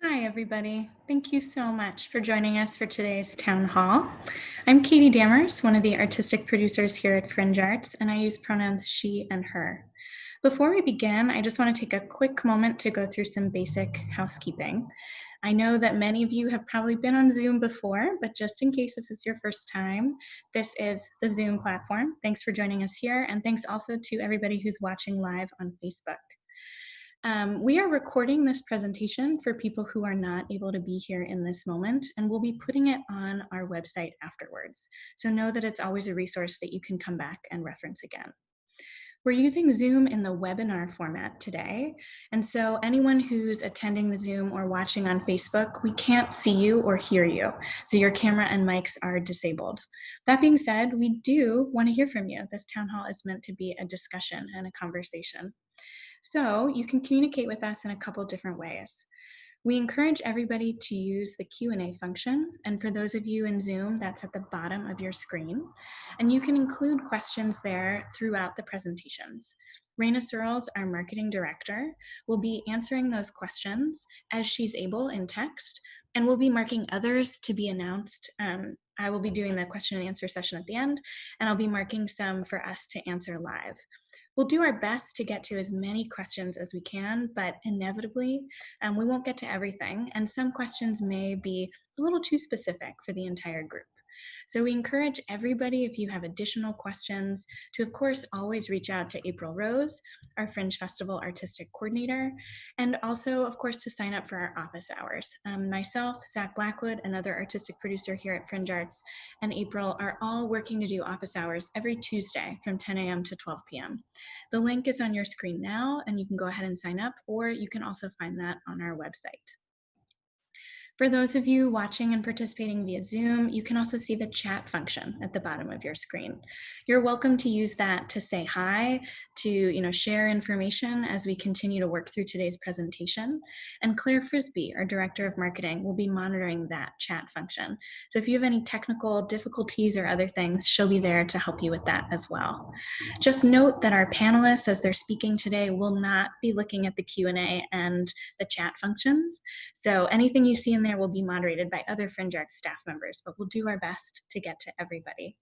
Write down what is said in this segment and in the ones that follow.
Hi, everybody. Thank you so much for joining us for today's town hall. I'm Katy Dammers, one of the artistic producers here at Fringe Arts, and I use pronouns she and her. Before we begin, I just want to take a quick moment to go through some basic housekeeping. I know that many of you have probably been on Zoom before, but just in case this is your first time, this is the Zoom platform. Thanks for joining us here, and thanks also to everybody who's watching live on Facebook. We are recording this presentation for people who are not able to be here in this moment, and we'll be putting it on our website afterwards. So know that it's always a resource that you can come back and reference again. We're using Zoom in the webinar format today, and so anyone who's attending the Zoom or watching on Facebook, we can't see you or hear you, so your camera and mics are disabled. That being said, we do want to hear from you. This town hall is meant to be a discussion and a conversation. So you can communicate with us in a couple different ways. We encourage everybody to use the Q&A function, and for those of you in Zoom, that's at the bottom of your screen, and you can include questions there throughout the presentations. Raina Searles, our marketing director, will be answering those questions as she's able in text, and we'll be marking others to be announced. I will be doing the question and answer session at the end, and I'll be marking some for us to answer live. We'll do our best to get to as many questions as we can, but inevitably, we won't get to everything, and some questions may be a little too specific for the entire group. So we encourage everybody, if you have additional questions, to of course always reach out to April Rose, our Fringe Festival Artistic Coordinator, and also of course to sign up for our office hours. Myself, Zach Blackwood, another artistic producer here at Fringe Arts, and April are all working to do office hours every Tuesday from 10 a.m. to 12 p.m. The link is on your screen now, and you can go ahead and sign up, or you can also find that on our website. For those of you watching and participating via Zoom, you can also see the chat function at the bottom of your screen. You're welcome to use that to say hi, to share information as we continue to work through today's presentation. And Claire Frisbee, our Director of Marketing, will be monitoring that chat function. So if you have any technical difficulties or other things, she'll be there to help you with that as well. Just note that our panelists, as they're speaking today, will not be looking at the Q&A and the chat functions. So anything you see in there will be moderated by other Fringe Arts staff members, but we'll do our best to get to everybody.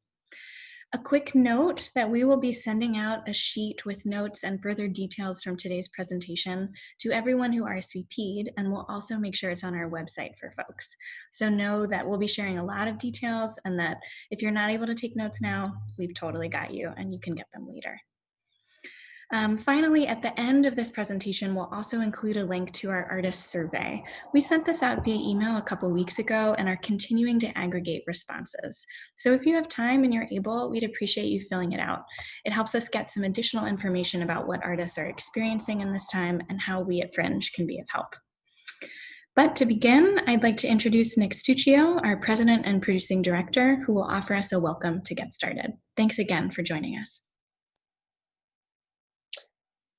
A quick note that we will be sending out a sheet with notes and further details from today's presentation to everyone who RSVP'd, and we'll also make sure it's on our website for folks. So know that we'll be sharing a lot of details, and that if you're not able to take notes now, we've totally got you and you can get them later. Finally, at the end of this presentation, we'll also include a link to our artist survey. We sent this out via email a couple weeks ago and are continuing to aggregate responses. So if you have time and you're able, we'd appreciate you filling it out. It helps us get some additional information about what artists are experiencing in this time and how we at Fringe can be of help. But to begin, I'd like to introduce Nick Stuccio, our president and producing director, who will offer us a welcome to get started. Thanks again for joining us.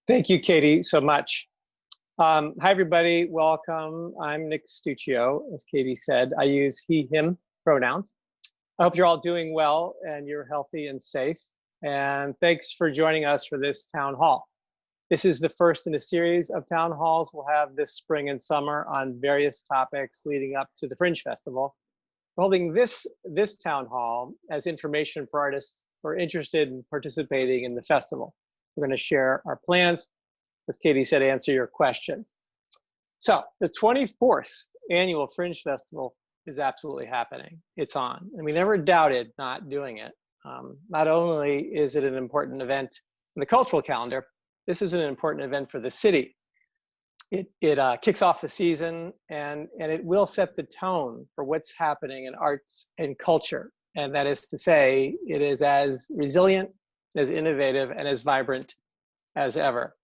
Thank you, Katy, so much. Hi, everybody. Welcome. I'm Nick Stuccio. As Katy said, I use he, him pronouns. I hope you're all doing well and you're healthy and safe. And thanks for joining us for this town hall. This is the first in a series of town halls we'll have this spring and summer on various topics leading up to the Fringe Festival. We're holding this town hall as information for artists who are interested in participating in the festival. We're going to share our plans, as Katy said, answer your questions. So the 24th annual Fringe Festival is absolutely happening. It's on, and we never doubted not doing it. Not only is it an important event in the cultural calendar, this is an important event for the city. It kicks off the season, and it will set the tone for what's happening in arts and culture. And that is to say, it is as resilient, as innovative, and as vibrant as ever.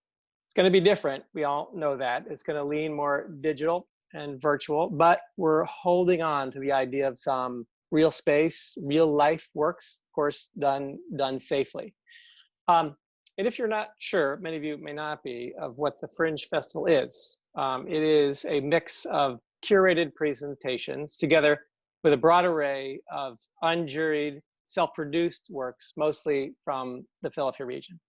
It's going to be different. We all know that. It's going to lean more digital and virtual, but we're holding on to the idea of some real space, real life works, of course, done safely. And if you're not sure, many of you may not be, of what the Fringe Festival is, it is a mix of curated presentations together with a broad array of unjuried, self-produced works, mostly from the Philadelphia region.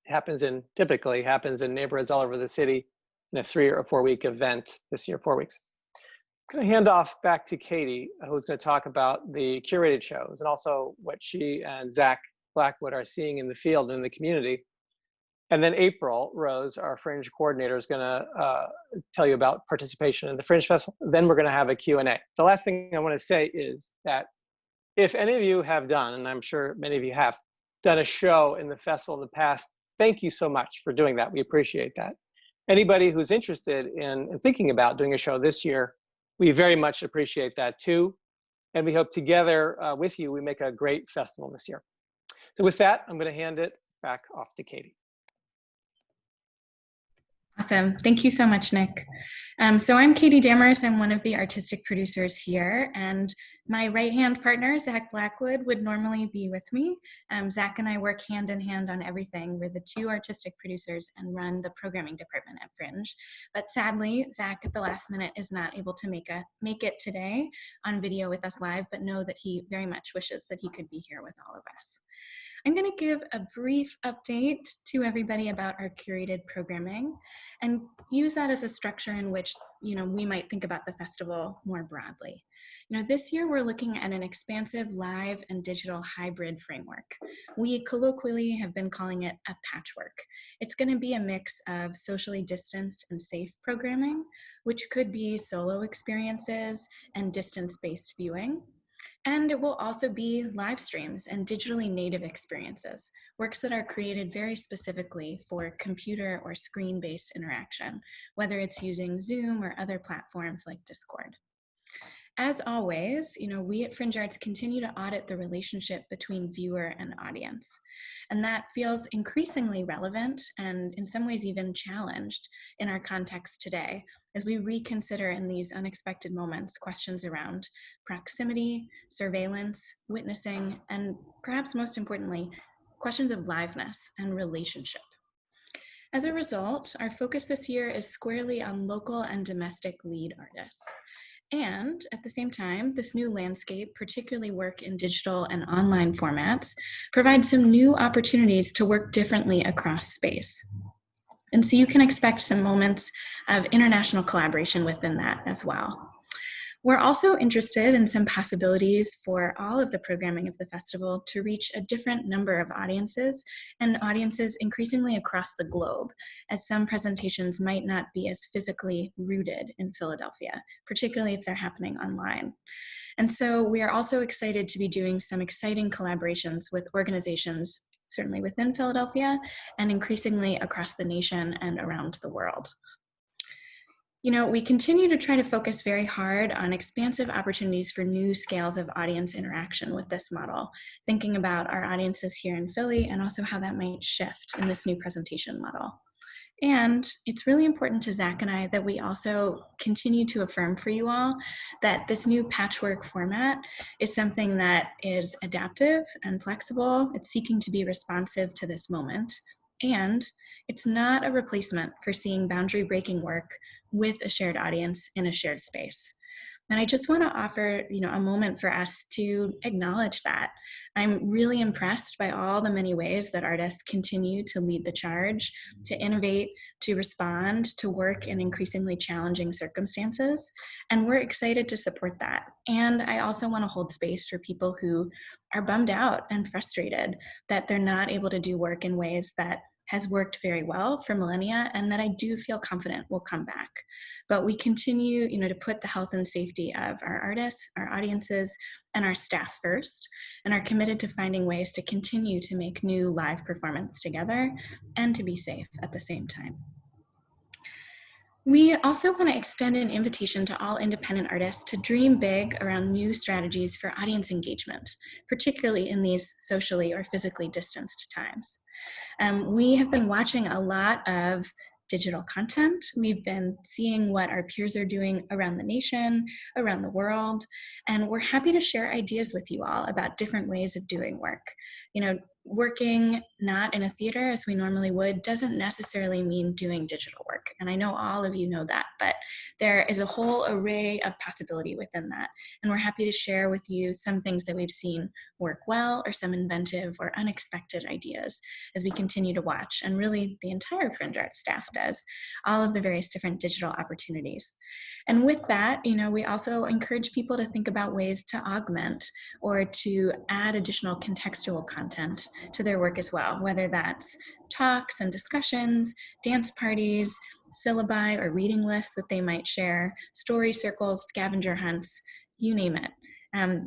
It typically happens in neighborhoods all over the city, in a 3 or 4 week event this year, 4 weeks. I'm going to hand off back to Katy, who's going to talk about the curated shows and also what she and Zach Blackwood are seeing in the field and in the community. And then April Rose, our Fringe coordinator, is going to tell you about participation in the Fringe Festival. Then we're going to have a Q&A. The last thing I want to say is that if any of you have done, and I'm sure many of you have, done a show in the festival in the past, thank you so much for doing that. We appreciate that. Anybody who's interested in thinking about doing a show this year, we very much appreciate that too. And we hope together with you, we make a great festival this year. So with that, I'm going to hand it back off to Katy. Awesome. Thank you so much, Nick. So I'm Katy Dammers. I'm one of the artistic producers here, and my right-hand partner, Zach Blackwood, would normally be with me. Zach and I work hand in hand on everything. We're the two artistic producers and run the programming department at Fringe. But sadly, Zach at the last minute is not able to make it today on video with us live, but know that he very much wishes that he could be here with all of us. I'm going to give a brief update to everybody about our curated programming and use that as a structure in which, we might think about the festival more broadly. This year we're looking at an expansive live and digital hybrid framework. We colloquially have been calling it a patchwork. It's going to be a mix of socially distanced and safe programming, which could be solo experiences and distance-based viewing. And it will also be live streams and digitally native experiences, works that are created very specifically for computer or screen-based interaction, whether it's using Zoom or other platforms like Discord. As always, we at FringeArts continue to audit the relationship between viewer and audience. And that feels increasingly relevant and in some ways even challenged in our context today as we reconsider in these unexpected moments questions around proximity, surveillance, witnessing, and perhaps most importantly, questions of liveness and relationship. As a result, our focus this year is squarely on local and domestic lead artists. And at the same time, this new landscape, particularly work in digital and online formats, provides some new opportunities to work differently across space. And so you can expect some moments of international collaboration within that as well. We're also interested in some possibilities for all of the programming of the festival to reach a different number of audiences, and audiences increasingly across the globe, as some presentations might not be as physically rooted in Philadelphia, particularly if they're happening online. And so we are also excited to be doing some exciting collaborations with organizations, certainly within Philadelphia, and increasingly across the nation and around the world. We continue to try to focus very hard on expansive opportunities for new scales of audience interaction with this model, thinking about our audiences here in Philly and also how that might shift in this new presentation model. And it's really important to Zach and I that we also continue to affirm for you all that this new patchwork format is something that is adaptive and flexible. It's seeking to be responsive to this moment. And it's not a replacement for seeing boundary-breaking work with a shared audience in a shared space. And I just want to offer, a moment for us to acknowledge that. I'm really impressed by all the many ways that artists continue to lead the charge, to innovate, to respond, to work in increasingly challenging circumstances. And we're excited to support that. And I also want to hold space for people who are bummed out and frustrated that they're not able to do work in ways that has worked very well for millennia, and that I do feel confident will come back. But we continue, to put the health and safety of our artists, our audiences, and our staff first, and are committed to finding ways to continue to make new live performance together and to be safe at the same time. We also want to extend an invitation to all independent artists to dream big around new strategies for audience engagement, particularly in these socially or physically distanced times. We have been watching a lot of digital content. We've been seeing what our peers are doing around the nation, around the world, and we're happy to share ideas with you all about different ways of doing work. working not in a theater as we normally would doesn't necessarily mean doing digital work. And I know all of you know that, but there is a whole array of possibility within that. And we're happy to share with you some things that we've seen work well, or some inventive or unexpected ideas as we continue to watch, and really the entire Fringe Arts staff does, all of the various different digital opportunities. And with that, we also encourage people to think about ways to augment or to add additional contextual content to their work as well, whether that's talks and discussions, dance parties, syllabi or reading lists that they might share, story circles, scavenger hunts, you name it.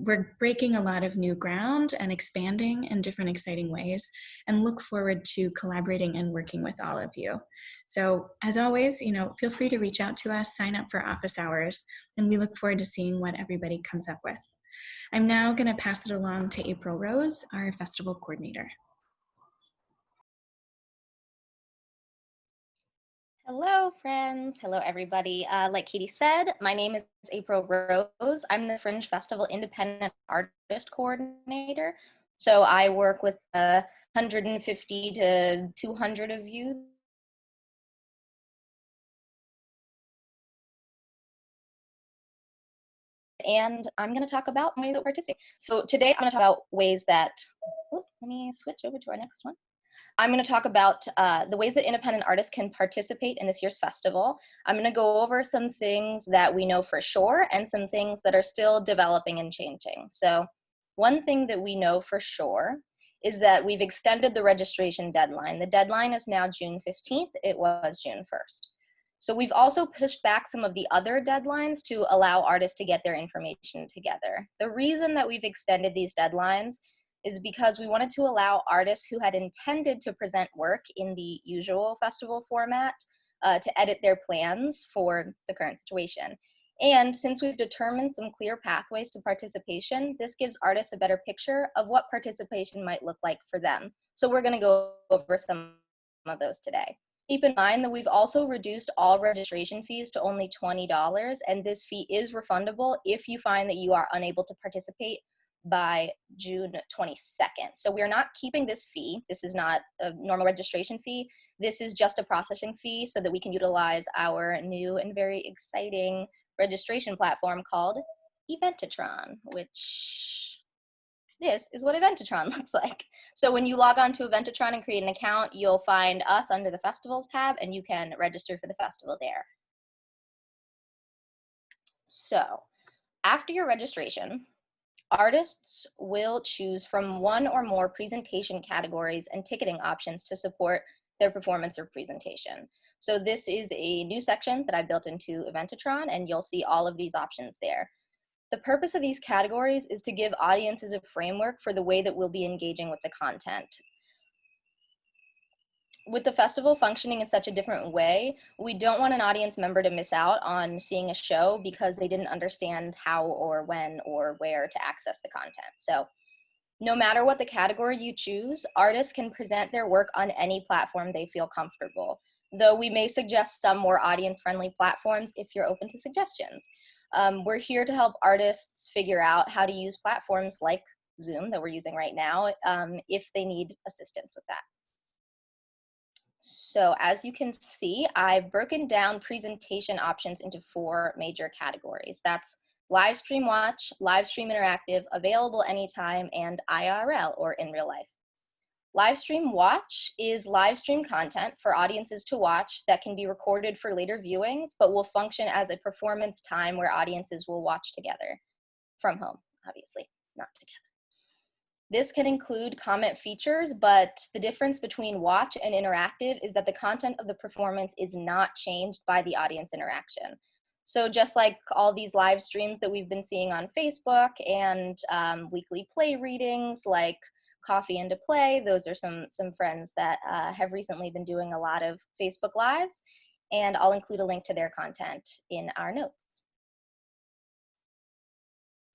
We're breaking a lot of new ground and expanding in different exciting ways, and look forward to collaborating and working with all of you. So as always, feel free to reach out to us, sign up for office hours, and we look forward to seeing what everybody comes up with. I'm now going to pass it along to April Rose, our festival coordinator. Hello, friends. Hello, everybody. Like Katie said, my name is April Rose. I'm the Fringe Festival Independent Artist Coordinator. So I work with 150 to 200 of you. And I'm going to talk about ways that participate. So today I'm going to talk about ways that, let me switch over to our next one. I'm going to talk about the ways that independent artists can participate in this year's festival. I'm going to go over some things that we know for sure and some things that are still developing and changing. So one thing that we know for sure is that we've extended the registration deadline. The deadline is now June 15th. It was June 1st. So we've also pushed back some of the other deadlines to allow artists to get their information together. The reason that we've extended these deadlines is because we wanted to allow artists who had intended to present work in the usual festival format to edit their plans for the current situation. And since we've determined some clear pathways to participation, this gives artists a better picture of what participation might look like for them. So we're going to go over some of those today. Keep in mind that we've also reduced all registration fees to only $20, and this fee is refundable if you find that you are unable to participate by June 22nd. So we're not keeping this fee. This is not a normal registration fee. This is just a processing fee so that we can utilize our new and very exciting registration platform called Eventatron, which this is what Eventatron looks like. So when you log on to Eventatron and create an account, you'll find us under the Festivals tab, and you can register for the festival there. So after your registration, artists will choose from one or more presentation categories and ticketing options to support their performance or presentation. So this is a new section that I built into Eventatron, and you'll see all of these options there. The purpose of these categories is to give audiences a framework for the way that we'll be engaging with the content. With the festival functioning in such a different way, we don't want an audience member to miss out on seeing a show because they didn't understand how or when or where to access the content. So no matter what the category you choose, artists can present their work on any platform they feel comfortable, though we may suggest some more audience-friendly platforms if you're open to suggestions. We're here to help artists figure out how to use platforms like Zoom that we're using right now if they need assistance with that. So as you can see, I've broken down presentation options into 4 major categories. That's live stream watch, live stream interactive, available anytime, and IRL, or in real life. Live stream watch is live stream content for audiences to watch that can be recorded for later viewings, but will function as a performance time where audiences will watch together from home, obviously, not together. This can include comment features, but the difference between watch and interactive is that the content of the performance is not changed by the audience interaction. So just like all these live streams that we've been seeing on Facebook and weekly play readings like Coffee and to Play, those are some friends that have recently been doing a lot of Facebook Lives, and I'll include a link to their content in our notes.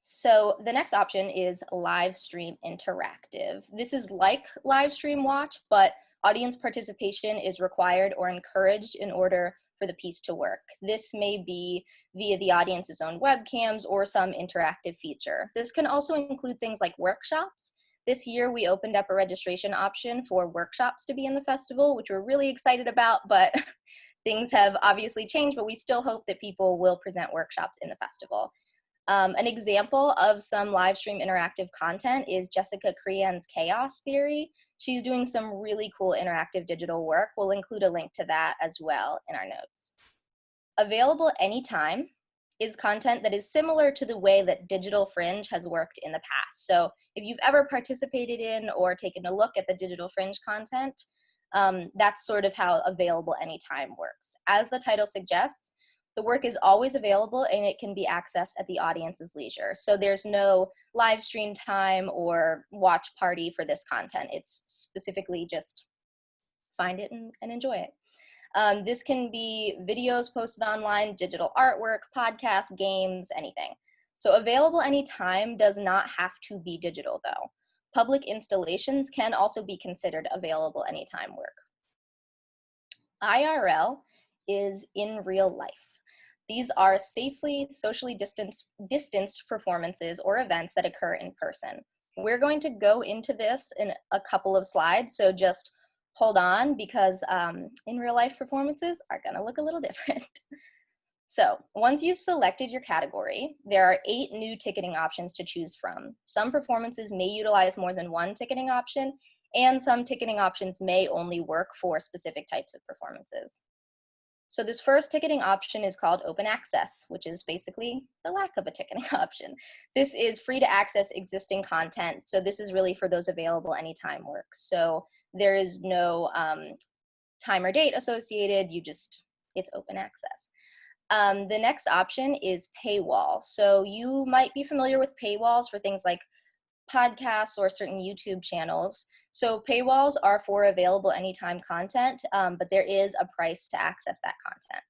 So the next option is live stream interactive. This is like live stream watch, but audience participation is required or encouraged in order for the piece to work. This may be via the audience's own webcams or some interactive feature. This can also include things like workshops. This year, we opened up a registration option for workshops to be in the festival, which we're really excited about, but things have obviously changed, but we still hope that people will present workshops in the festival. An example of some live stream interactive content is Jessica Crean's Chaos Theory. She's doing some really cool interactive digital work. We'll include a link to that as well in our notes. Available anytime is content that is similar to the way that Digital Fringe has worked in the past. So if you've ever participated in or taken a look at the Digital Fringe content, that's sort of how available anytime works. As the title suggests, the work is always available and it can be accessed at the audience's leisure. So there's no live stream time or watch party for this content. It's specifically just find it and enjoy it. This can be videos posted online, digital artwork, podcasts, games, anything. So available anytime does not have to be digital though. Public installations can also be considered available anytime work. IRL is in real life. These are safely, socially distanced performances or events that occur in person. We're going to go into this in a couple of slides, so just hold on because in real life performances are gonna look a little different. So once you've selected your category, there are 8 new ticketing options to choose from. Some performances may utilize more than one ticketing option, and some ticketing options may only work for specific types of performances. So this first ticketing option is called open access, which is basically the lack of a ticketing option. This is free to access existing content. So this is really for those available anytime works. So there is no time or date associated, it's open access. The next option is paywall. So you might be familiar with paywalls for things like podcasts or certain YouTube channels. So paywalls are for available anytime content, but there is a price to access that content.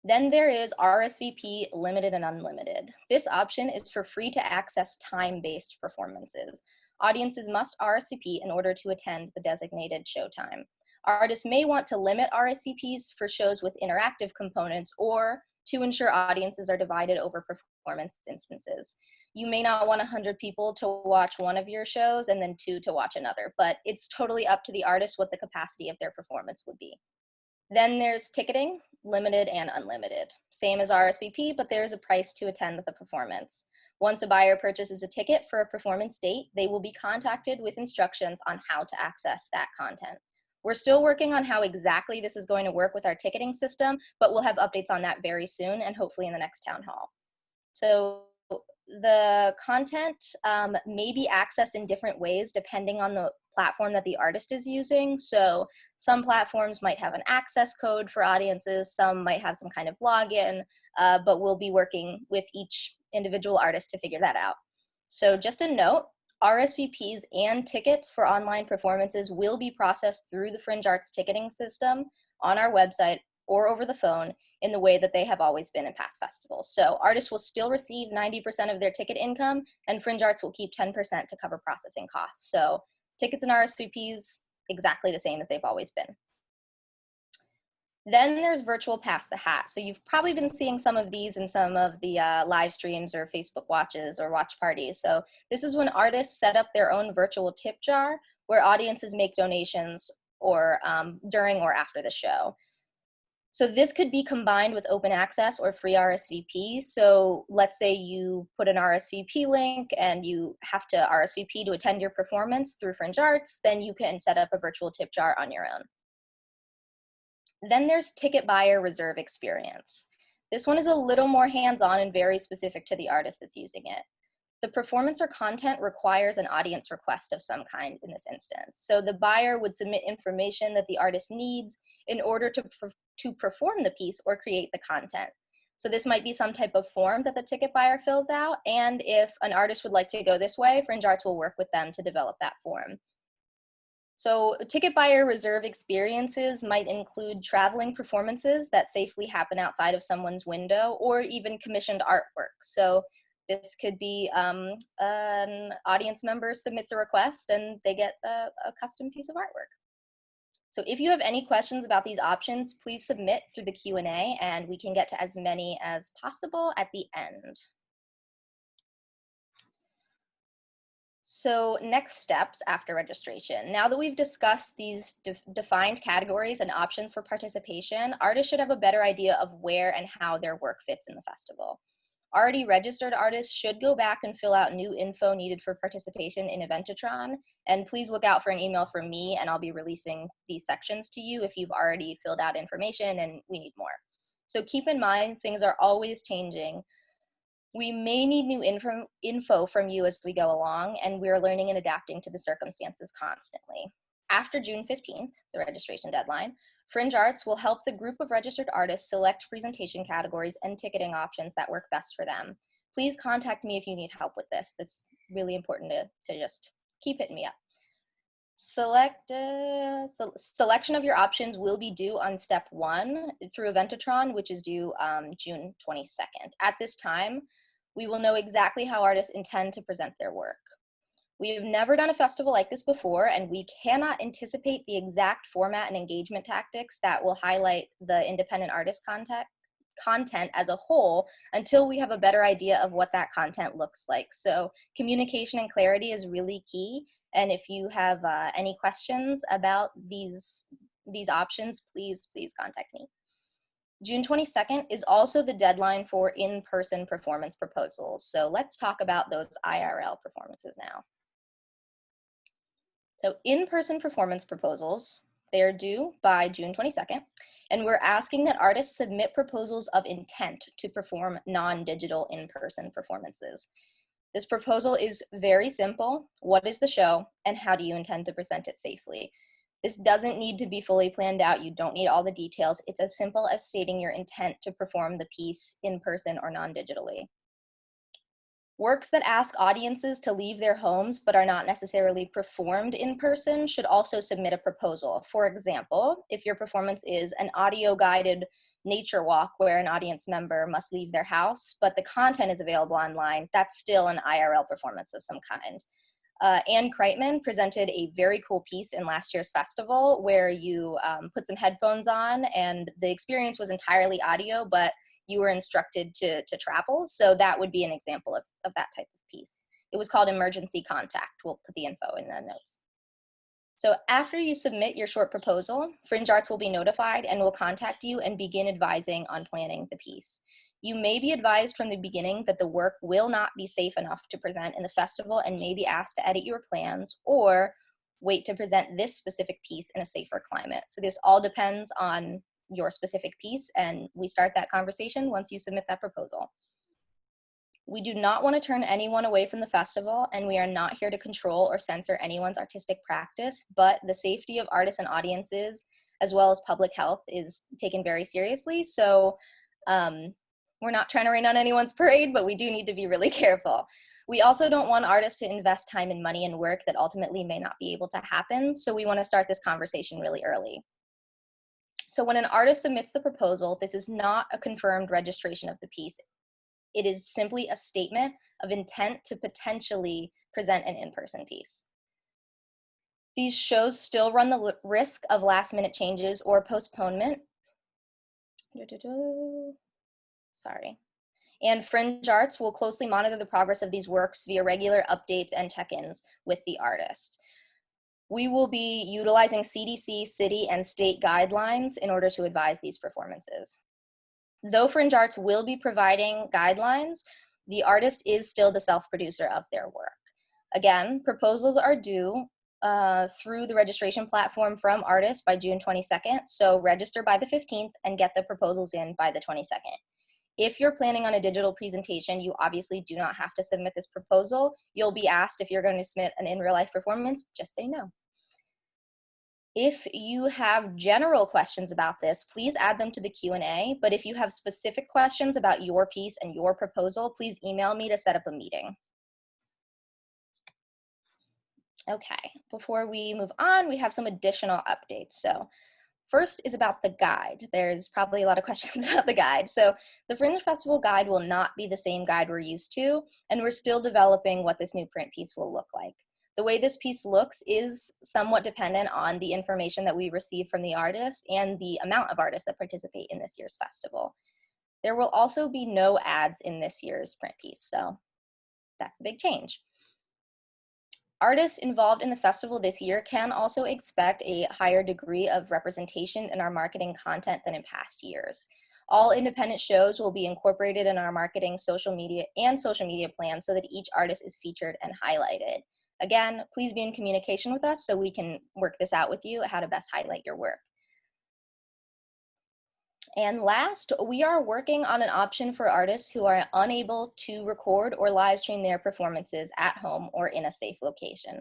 Then there is RSVP limited and unlimited. This option is for free to access time-based performances. Audiences must RSVP in order to attend the designated showtime. Artists may want to limit RSVPs for shows with interactive components or to ensure audiences are divided over performance instances. You may not want 100 people to watch one of your shows and then 2 to watch another, but it's totally up to the artist what the capacity of their performance would be. Then there's ticketing, limited and unlimited. Same as RSVP, but there's a price to attend the performance. Once a buyer purchases a ticket for a performance date, they will be contacted with instructions on how to access that content. We're still working on how exactly this is going to work with our ticketing system, but we'll have updates on that very soon and hopefully in the next town hall. So the content may be accessed in different ways depending on the platform that the artist is using. So some platforms might have an access code for audiences, some might have some kind of login, but we'll be working with each individual artist to figure that out. So just a note, RSVPs and tickets for online performances will be processed through the FringeArts ticketing system on our website or over the phone in the way that they have always been in past festivals. So artists will still receive 90% of their ticket income and FringeArts will keep 10% to cover processing costs. So tickets and RSVPs, exactly the same as they've always been. Then there's virtual pass the hat. So you've probably been seeing some of these in some of the live streams or Facebook watches or watch parties. So this is when artists set up their own virtual tip jar where audiences make donations or during or after the show. So this could be combined with open access or free RSVP. So let's say you put an RSVP link and you have to RSVP to attend your performance through FringeArts, then you can set up a virtual tip jar on your own. Then there's ticket buyer reserve experience. This one is a little more hands-on and very specific to the artist that's using it. The performance or content requires an audience request of some kind in this instance. So the buyer would submit information that the artist needs in order to perform the piece or create the content. So this might be some type of form that the ticket buyer fills out, and if an artist would like to go this way, FringeArts will work with them to develop that form. So ticket buyer reserve experiences might include traveling performances that safely happen outside of someone's window or even commissioned artwork. So this could be an audience member submits a request and they get a custom piece of artwork. So if you have any questions about these options, please submit through the Q&A and we can get to as many as possible at the end. So next steps after registration. Now that we've discussed these defined categories and options for participation, artists should have a better idea of where and how their work fits in the festival. Already registered artists should go back and fill out new info needed for participation in Eventatron. And please look out for an email from me, and I'll be releasing these sections to you if you've already filled out information and we need more. So keep in mind, things are always changing. We may need new info from you as we go along, and we're learning and adapting to the circumstances constantly. After June 15th, the registration deadline, FringeArts will help the group of registered artists select presentation categories and ticketing options that work best for them. Please contact me if you need help with this. This is really important to just keep hitting me up. Selection of your options will be due on step 1 through Eventatron, which is due June 22nd. At this time, we will know exactly how artists intend to present their work. We have never done a festival like this before, and we cannot anticipate the exact format and engagement tactics that will highlight the independent artist content as a whole until we have a better idea of what that content looks like. So communication and clarity is really key. And if you have any questions about these options, please contact me. June 22nd is also the deadline for in-person performance proposals. So let's talk about those IRL performances now. So in-person performance proposals, they're due by June 22nd, and we're asking that artists submit proposals of intent to perform non-digital in-person performances. This proposal is very simple. What is the show, and how do you intend to present it safely? This doesn't need to be fully planned out. You don't need all the details. It's as simple as stating your intent to perform the piece in person or non-digitally. Works that ask audiences to leave their homes but are not necessarily performed in person should also submit a proposal. For example, if your performance is an audio-guided nature walk where an audience member must leave their house, but the content is available online, that's still an IRL performance of some kind. Anne Kreitman presented a very cool piece in last year's festival where you put some headphones on and the experience was entirely audio, but you were instructed to travel. So that would be an example of that type of piece. It was called Emergency Contact. We'll put the info in the notes. So after you submit your short proposal, FringeArts will be notified and will contact you and begin advising on planning the piece. You may be advised from the beginning that the work will not be safe enough to present in the festival and may be asked to edit your plans or wait to present this specific piece in a safer climate. So this all depends on your specific piece, and we start that conversation once you submit that proposal. We do not want to turn anyone away from the festival, and we are not here to control or censor anyone's artistic practice, but the safety of artists and audiences, as well as public health, is taken very seriously. So we're not trying to rain on anyone's parade, but we do need to be really careful. We also don't want artists to invest time and money in work that ultimately may not be able to happen, so we want to start this conversation really early. So when an artist submits the proposal, this is not a confirmed registration of the piece. It is simply a statement of intent to potentially present an in-person piece. These shows still run the risk of last-minute changes or postponement. Sorry. And FringeArts will closely monitor the progress of these works via regular updates and check-ins with the artist. We will be utilizing CDC, city, and state guidelines in order to advise these performances. Though FringeArts will be providing guidelines, the artist is still the self-producer of their work. Again, proposals are due through the registration platform from artists by June 22nd, so register by the 15th and get the proposals in by the 22nd. If you're planning on a digital presentation, you obviously do not have to submit this proposal. You'll be asked if you're going to submit an in-real-life performance, just say no. If you have general questions about this, please add them to the Q&A, but if you have specific questions about your piece and your proposal, please email me to set up a meeting. Okay, before we move on, we have some additional updates. So first is about the guide. There's probably a lot of questions about the guide. So the Fringe Festival guide will not be the same guide we're used to, and we're still developing what this new print piece will look like. The way this piece looks is somewhat dependent on the information that we receive from the artist and the amount of artists that participate in this year's festival. There will also be no ads in this year's print piece, so that's a big change. Artists involved in the festival this year can also expect a higher degree of representation in our marketing content than in past years. All independent shows will be incorporated in our marketing, social media plans so that each artist is featured and highlighted. Again, please be in communication with us so we can work this out with you, how to best highlight your work. And last, we are working on an option for artists who are unable to record or live stream their performances at home or in a safe location.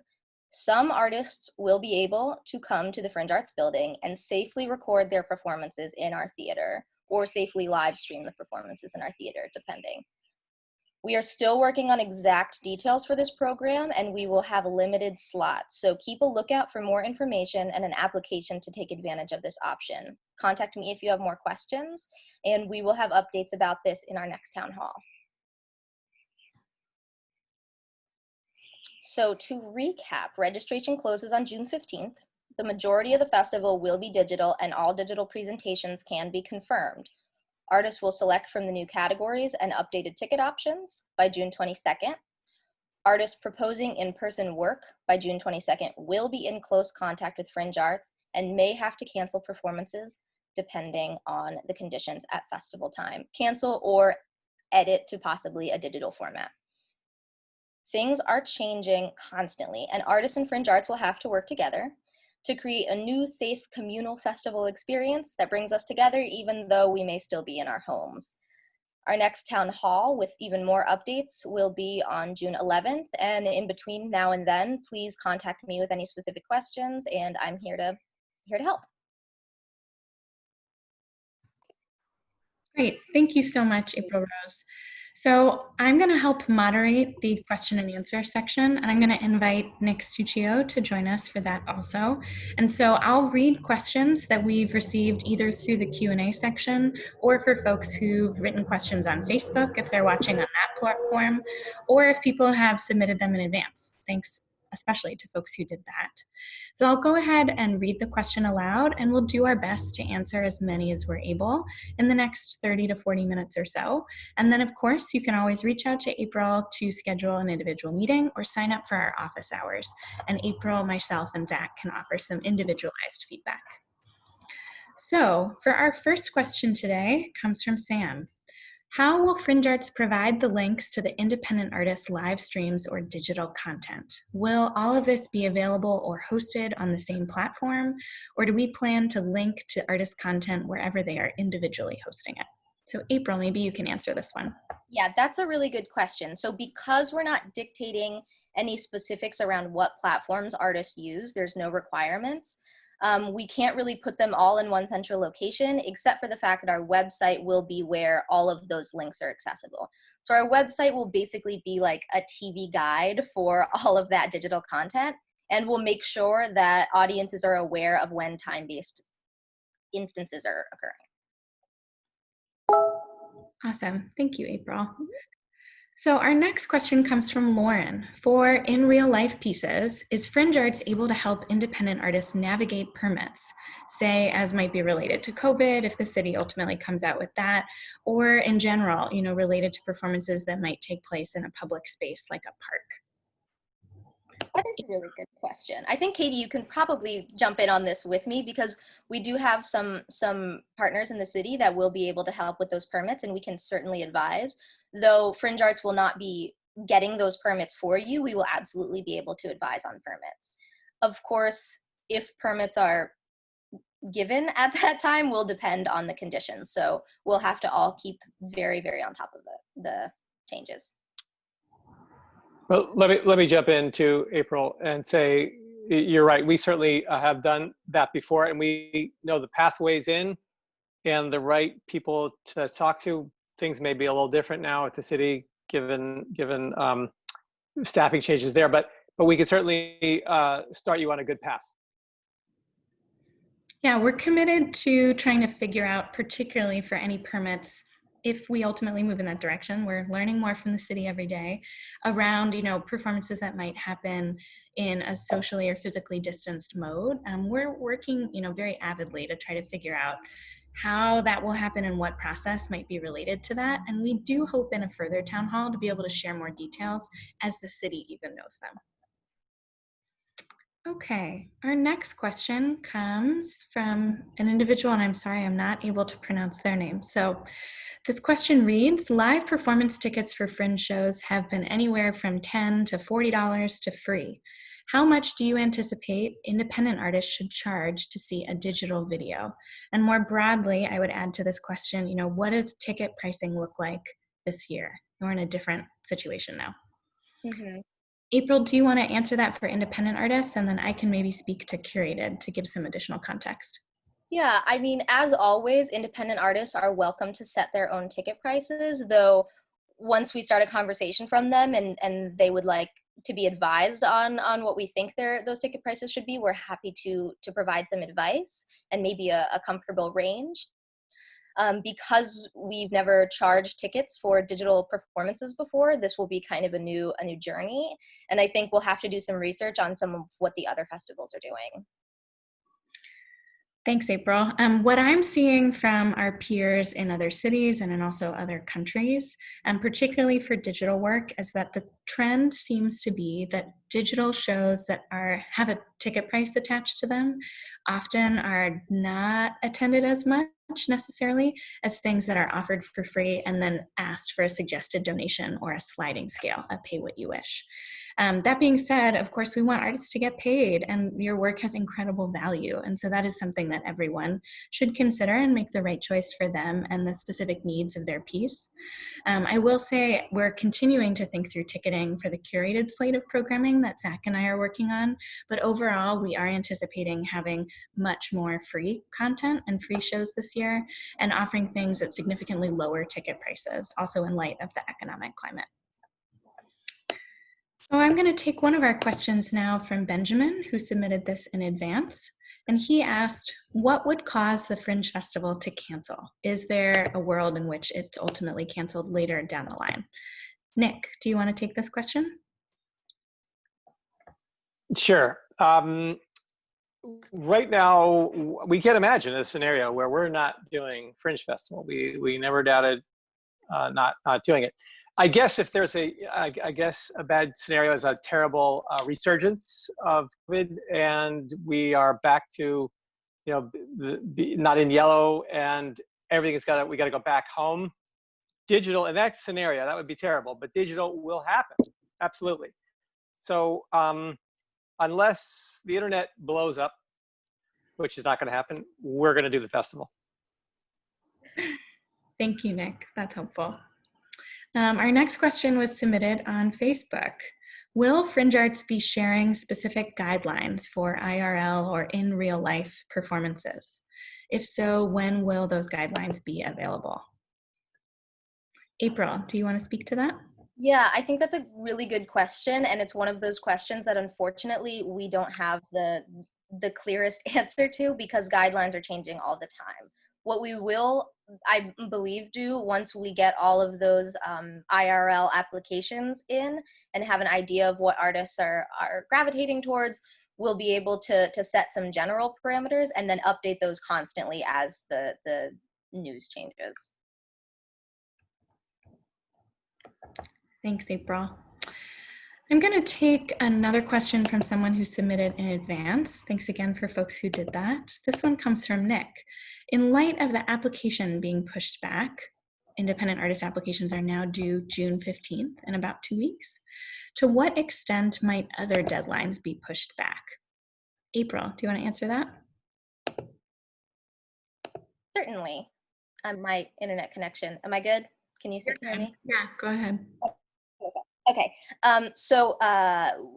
Some artists will be able to come to the Fringe Arts building and safely record their performances in our theater or safely live stream the performances in our theater, depending. We are still working on exact details for this program, and we will have limited slots. So keep a lookout for more information and an application to take advantage of this option. Contact me if you have more questions, and we will have updates about this in our next town hall. So to recap, registration closes on June 15th. The majority of the festival will be digital, and all digital presentations can be confirmed. Artists will select from the new categories and updated ticket options by June 22nd. Artists proposing in-person work by June 22nd will be in close contact with Fringe Arts and may have to cancel performances depending on the conditions at festival time. Cancel or edit to possibly a digital format. Things are changing constantly, and artists and Fringe Arts will have to work together to create a new, safe, communal festival experience that brings us together even though we may still be in our homes. Our next town hall with even more updates will be on June 11th, and in between now and then, please contact me with any specific questions, and I'm here to help. Great, thank you so much, April Rose. So I'm going to help moderate the question and answer section, and I'm going to invite Nick Stuccio to join us for that also. And so I'll read questions that we've received either through the Q&A section or for folks who've written questions on Facebook if they're watching on that platform, or if people have submitted them in advance. Thanks especially to folks who did that. So I'll go ahead and read the question aloud, and we'll do our best to answer as many as we're able in the next 30 to 40 minutes or so. And then, of course, you can always reach out to April to schedule an individual meeting or sign up for our office hours. And April, myself, and Zach can offer some individualized feedback. So for our first question today comes from Sam. How will Fringe Arts provide the links to the independent artist live streams or digital content? Will all of this be available or hosted on the same platform? Or do we plan to link to artist content wherever they are individually hosting it? So April, maybe you can answer this one. Yeah, that's a really good question. So because we're not dictating any specifics around what platforms artists use, there's no requirements. We can't really put them all in one central location, except for the fact that our website will be where all of those links are accessible. So our website will basically be like a TV guide for all of that digital content, and we'll make sure that audiences are aware of when time-based instances are occurring. Awesome. Thank you, April. So our next question comes from Lauren. For in real life pieces, is Fringe Arts able to help independent artists navigate permits, say as might be related to COVID, if the city ultimately comes out with that, or in general, related to performances that might take place in a public space like a park? That is a really good question. I think, Katy, you can probably jump in on this with me because we do have some partners in the city that will be able to help with those permits, and we can certainly advise. Though Fringe Arts will not be getting those permits for you, we will absolutely be able to advise on permits. Of course, if permits are given at that time will depend on the conditions. So we'll have to all keep very, very on top of the changes. Well, let me jump in to April and say, you're right. We certainly have done that before, and we know the pathways in and the right people to talk to. Things may be a little different now at the city, given staffing changes there, but we could certainly start you on a good path. Yeah, we're committed to trying to figure out, particularly for any permits, if we ultimately move in that direction. We're learning more from the city every day around, performances that might happen in a socially or physically distanced mode. We're working, very avidly to try to figure out how that will happen and what process might be related to that. And we do hope in a further town hall to be able to share more details as the city even knows them. Okay, our next question comes from an individual, and I'm sorry, I'm not able to pronounce their name. So this question reads, live performance tickets for Fringe shows have been anywhere from $10 to $40 to free. How much do you anticipate independent artists should charge to see a digital video? And more broadly, I would add to this question, what does ticket pricing look like this year? We're in a different situation now. Mhm. April, do you want to answer that for independent artists? And then I can maybe speak to Curated to give some additional context. Yeah, I mean, as always, independent artists are welcome to set their own ticket prices, though once we start a conversation from them and they would like to be advised on what we think those ticket prices should be, we're happy to provide some advice and maybe a comfortable range. Because we've never charged tickets for digital performances before, this will be kind of a new journey, and I think we'll have to do some research on some of what the other festivals are doing. Thanks, April. What I'm seeing from our peers in other cities and in also other countries, and particularly for digital work, is that the trend seems to be that digital shows that have a ticket price attached to them often are not attended as much necessarily as things that are offered for free and then asked for a suggested donation or a sliding scale, a pay what you wish. That being said, of course, we want artists to get paid, and your work has incredible value. And so that is something that everyone should consider and make the right choice for them and the specific needs of their piece. I will say we're continuing to think through ticketing for the curated slate of programming that Zach and I are working on. But overall, we are anticipating having much more free content and free shows this year and offering things at significantly lower ticket prices, also in light of the economic climate. So I'm going to take one of our questions now from Benjamin, who submitted this in advance. And he asked, what would cause the Fringe Festival to cancel? Is there a world in which it's ultimately canceled later down the line? Nick, do you want to take this question? Sure. Right now, we can't imagine a scenario where we're not doing Fringe Festival. We never doubted not doing it. I guess if there's a bad scenario is a terrible resurgence of COVID, and we are back to, not in yellow, and we got to go back home. Digital in that scenario, that would be terrible, but digital will happen, absolutely. So unless the internet blows up, which is not going to happen, we're going to do the festival. Thank you, Nick. That's helpful. Our next question was submitted on Facebook. Will FringeArts be sharing specific guidelines for IRL or in real life performances? If so, when will those guidelines be available? April, do you want to speak to that? Yeah, I think that's a really good question, and it's one of those questions that unfortunately we don't have the clearest answer to because guidelines are changing all the time. What we will, I believe, do once we get all of those IRL applications in and have an idea of what artists are gravitating towards, we'll be able to set some general parameters and then update those constantly as the news changes. Thanks, April. I'm going to take another question from someone who submitted in advance. Thanks again for folks who did that. This one comes from Nick. In light of the application being pushed back, independent artist applications are now due June 15th in about 2 weeks. To what extent might other deadlines be pushed back? April, do you want to answer that? Certainly. My internet connection. Am I good? Can you hear me? Yeah, go ahead. Okay, so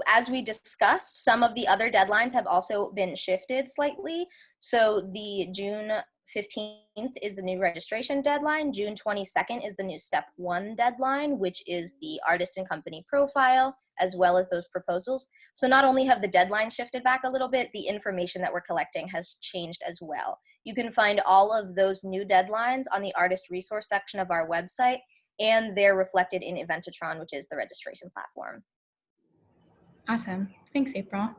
as we discussed, some of the other deadlines have also been shifted slightly. So the June 15th is the new registration deadline. June 22nd is the new step 1 deadline, which is the artist and company profile, as well as those proposals. So not only have the deadline shifted back a little bit, the information that we're collecting has changed as well. You can find all of those new deadlines on the artist resource section of our website, and they're reflected in Eventatron, which is the registration platform. Awesome. Thanks, April.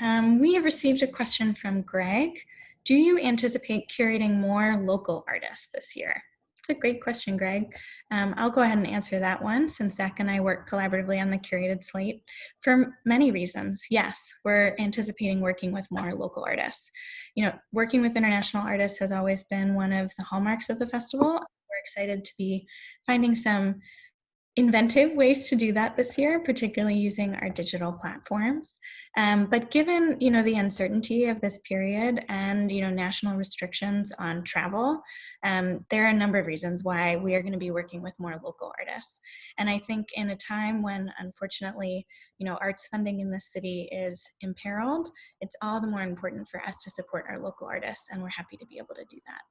We have received a question from Greg. Do you anticipate curating more local artists this year? It's a great question, Greg. I'll go ahead and answer that one since Zach and I work collaboratively on the curated slate. For many reasons, yes, we're anticipating working with more local artists. You know, working with international artists has always been one of the hallmarks of the festival. We're excited to be finding some inventive ways to do that this year, particularly using our digital platforms. But given, you know, the uncertainty of this period and, you know, national restrictions on travel, there are a number of reasons why we are going to be working with more local artists. And I think in a time when, unfortunately, you know, arts funding in this city is imperiled, it's all the more important for us to support our local artists, and we're happy to be able to do that.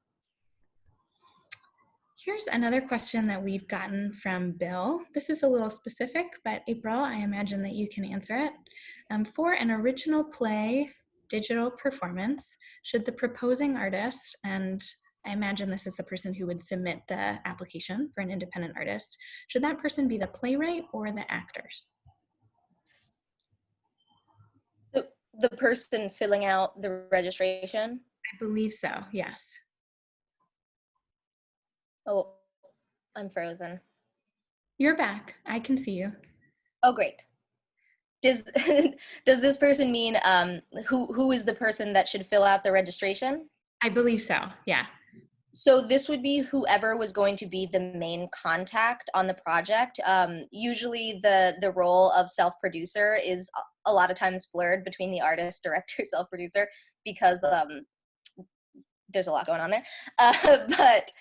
Here's another question that we've gotten from Bill. This is a little specific, but April, I imagine that you can answer it. For an original play digital performance, should the proposing artist, and I imagine this is the person who would submit the application for an independent artist, should that person be the playwright or the actors? The person filling out the registration? I believe so, yes. Oh, I'm frozen. You're back. I can see you. Oh, great. Does does this person mean who is the person that should fill out the registration? I believe so, yeah. So this would be whoever was going to be the main contact on the project. Usually the role of self-producer is a lot of times blurred between the artist, director, self-producer, because there's a lot going on there. But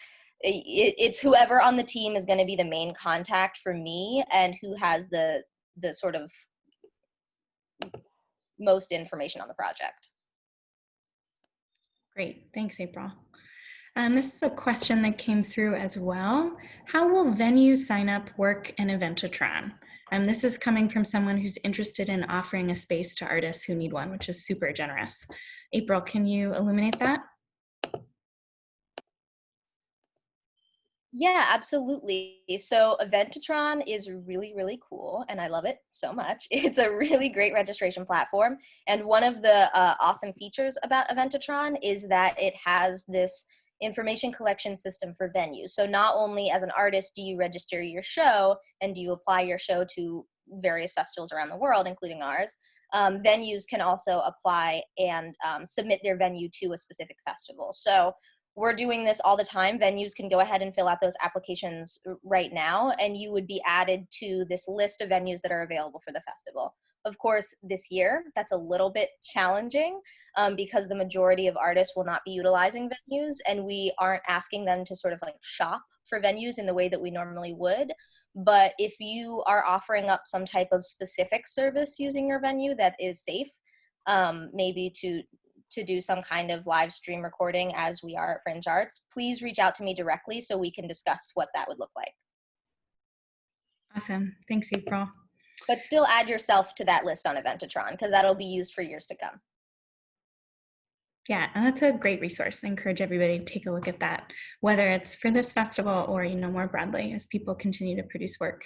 it's whoever on the team is going to be the main contact for me and who has the sort of most information on the project. Great, thanks, April. This is a question that came through as well. How will venues sign up, work, and Eventatron? This is coming from someone who's interested in offering a space to artists who need one, which is super generous. April, can you illuminate that? Yeah, absolutely. So Eventatron is really, really cool, and I love it so much. It's a really great registration platform. And one of the awesome features about Eventatron is that it has this information collection system for venues. So not only as an artist do you register your show and do you apply your show to various festivals around the world, including ours, venues can also apply and submit their venue to a specific festival. So we're doing this all the time. Venues can go ahead and fill out those applications right now, and you would be added to this list of venues that are available for the festival. Of course, this year, that's a little bit challenging because the majority of artists will not be utilizing venues, and we aren't asking them to sort of like shop for venues in the way that we normally would. But if you are offering up some type of specific service using your venue that is safe, maybe to do some kind of live stream recording as we are at Fringe Arts, please reach out to me directly so we can discuss what that would look like. Awesome. Thanks, April. But still add yourself to that list on Eventatron because that'll be used for years to come. Yeah, and that's a great resource. I encourage everybody to take a look at that, whether it's for this festival or, you know, more broadly as people continue to produce work.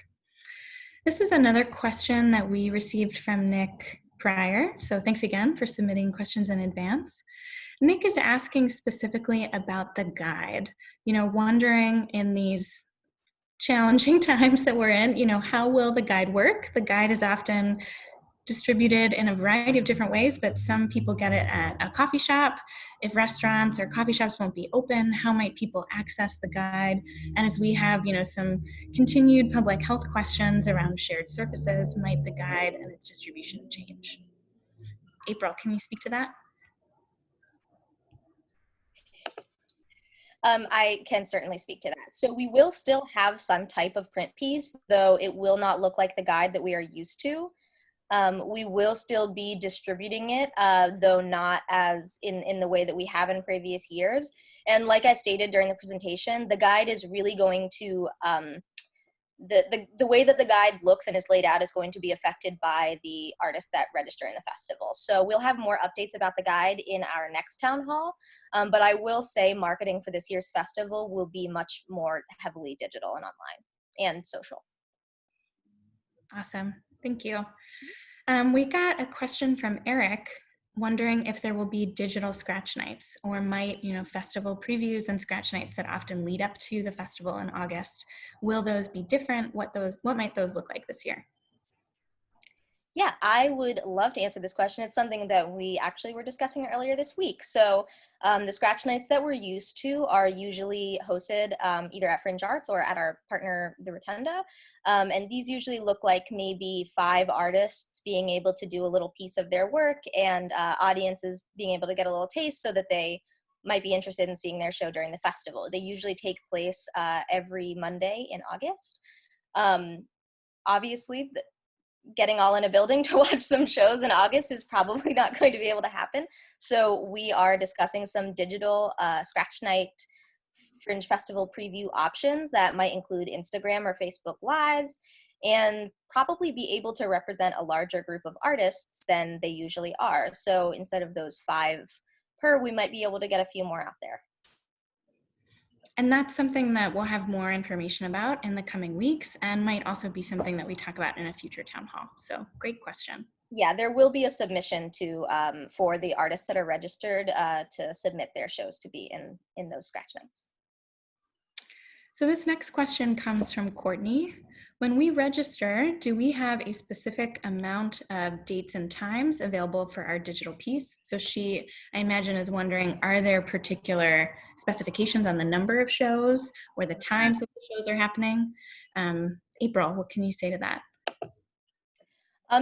This is another question that we received from Nick prior. So thanks again for submitting questions in advance. Nick is asking specifically about the guide, you know, wondering in these challenging times that we're in, you know, how will the guide work? The guide is often distributed in a variety of different ways, but some people get it at a coffee shop. If restaurants or coffee shops won't be open, how might people access the guide? And as we have, you know, some continued public health questions around shared surfaces, might the guide and its distribution change? April, can you speak to that? I can certainly speak to that. So we will still have some type of print piece, though it will not look like the guide that we are used to. We will still be distributing it, though not as in the way that we have in previous years. And like I stated during the presentation, the guide is really going to, the way that the guide looks and is laid out is going to be affected by the artists that register in the festival. So we'll have more updates about the guide in our next town hall. But I will say marketing for this year's festival will be much more heavily digital and online and social. Awesome, thank you. We got a question from Eric wondering if there will be digital scratch nights, or might, festival previews and scratch nights that often lead up to the festival in August. Will those be different? What might those look like this year? Yeah, I would love to answer this question. It's something that we actually were discussing earlier this week. So the scratch nights that we're used to are usually hosted either at FringeArts or at our partner, the Rotunda. And these usually look like maybe 5 artists being able to do a little piece of their work, and audiences being able to get a little taste so that they might be interested in seeing their show during the festival. They usually take place every Monday in August. Obviously, getting all in a building to watch some shows in August is probably not going to be able to happen. So we are discussing some digital scratch night Fringe Festival preview options that might include Instagram or Facebook Lives, and probably be able to represent a larger group of artists than they usually are. So instead of those 5 per, we might be able to get a few more out there. And that's something that we'll have more information about in the coming weeks, and might also be something that we talk about in a future town hall. So great question. Yeah, there will be a submission to for the artists that are registered to submit their shows to be in those scratch nights. So this next question comes from Courtney. When we register, do we have a specific amount of dates and times available for our digital piece? So she, I imagine, is wondering, are there particular specifications on the number of shows or the times that the shows are happening? April, what can you say to that?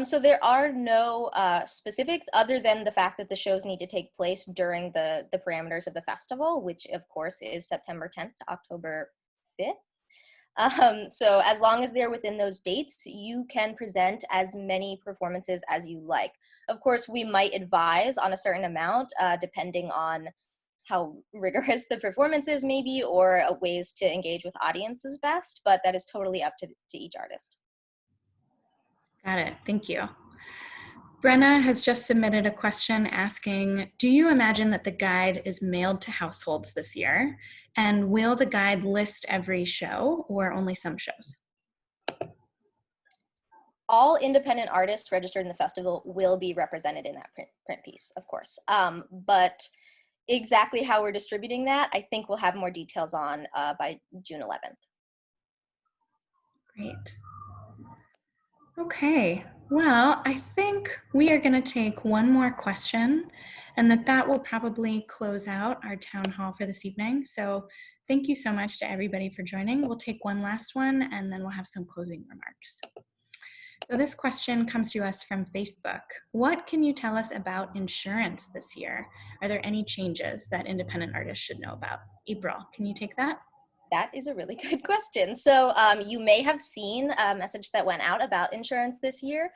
So there are no specifics other than the fact that the shows need to take place during the parameters of the festival, which of course is September 10th to October 5th. So as long as they're within those dates, you can present as many performances as you like. Of course, we might advise on a certain amount depending on how rigorous the performance is maybe, or ways to engage with audiences best, but that is totally up to each artist. Got it. Thank you. Brenna has just submitted a question asking, do you imagine that the guide is mailed to households this year? And will the guide list every show or only some shows? All independent artists registered in the festival will be represented in that print piece, of course. But exactly how we're distributing that, I think we'll have more details on by June 11th. Great. Okay, well, I think we are going to take one more question, and that will probably close out our town hall for this evening. So thank you so much to everybody for joining. We'll take one last one, and then we'll have some closing remarks. So this question comes to us from Facebook. What can you tell us about insurance this year? Are there any changes that independent artists should know about? April, can you take that? That is a really good question. So you may have seen a message that went out about insurance this year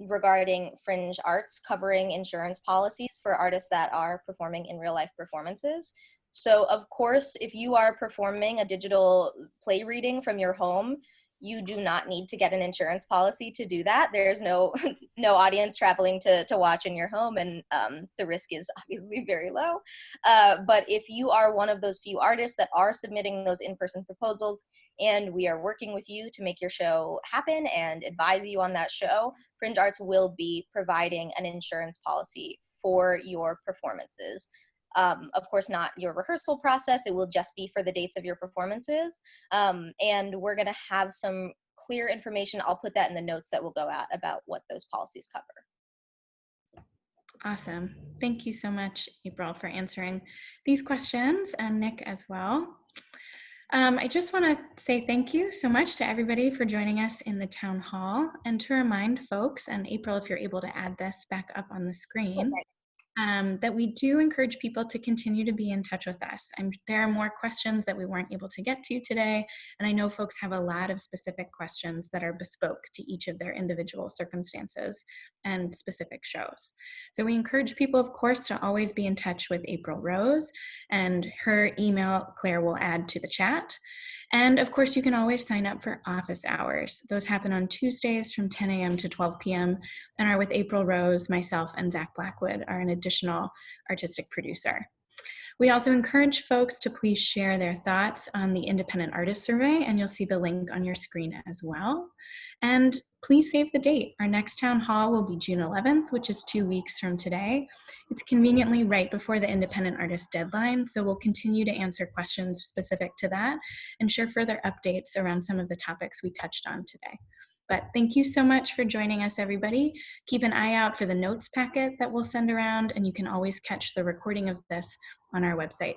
regarding FringeArts covering insurance policies for artists that are performing in real life performances. So of course, if you are performing a digital play reading from your home, you do not need to get an insurance policy to do that. There's no audience traveling to watch in your home, and the risk is obviously very low. But if you are one of those few artists that are submitting those in-person proposals, and we are working with you to make your show happen and advise you on that show, FringeArts will be providing an insurance policy for your performances. Of course, not your rehearsal process. It will just be for the dates of your performances. And we're going to have some clear information. I'll put that in the notes that will go out about what those policies cover. Awesome. Thank you so much, April, for answering these questions, and Nick as well. I just want to say thank you so much to everybody for joining us in the town hall, and to remind folks, and April, if you're able to add this back up on the screen, that we do encourage people to continue to be in touch with us. There are more questions that we weren't able to get to today, and I know folks have a lot of specific questions that are bespoke to each of their individual circumstances and specific shows. So we encourage people, of course, to always be in touch with April Rose, and her email Claire will add to the chat. And of course, you can always sign up for office hours. Those happen on Tuesdays from 10 a.m. to 12 p.m. and are with April Rose, myself, and Zach Blackwood, are an additional artistic producer. We also encourage folks to please share their thoughts on the Independent Artist Survey, and you'll see the link on your screen as well. And please save the date. Our next town hall will be June 11th, which is 2 weeks from today. It's conveniently right before the Independent Artist deadline, so we'll continue to answer questions specific to that and share further updates around some of the topics we touched on today. But thank you so much for joining us, everybody. Keep an eye out for the notes packet that we'll send around, and you can always catch the recording of this on our website.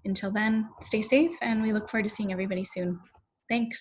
Until then, stay safe, and we look forward to seeing everybody soon. Thanks.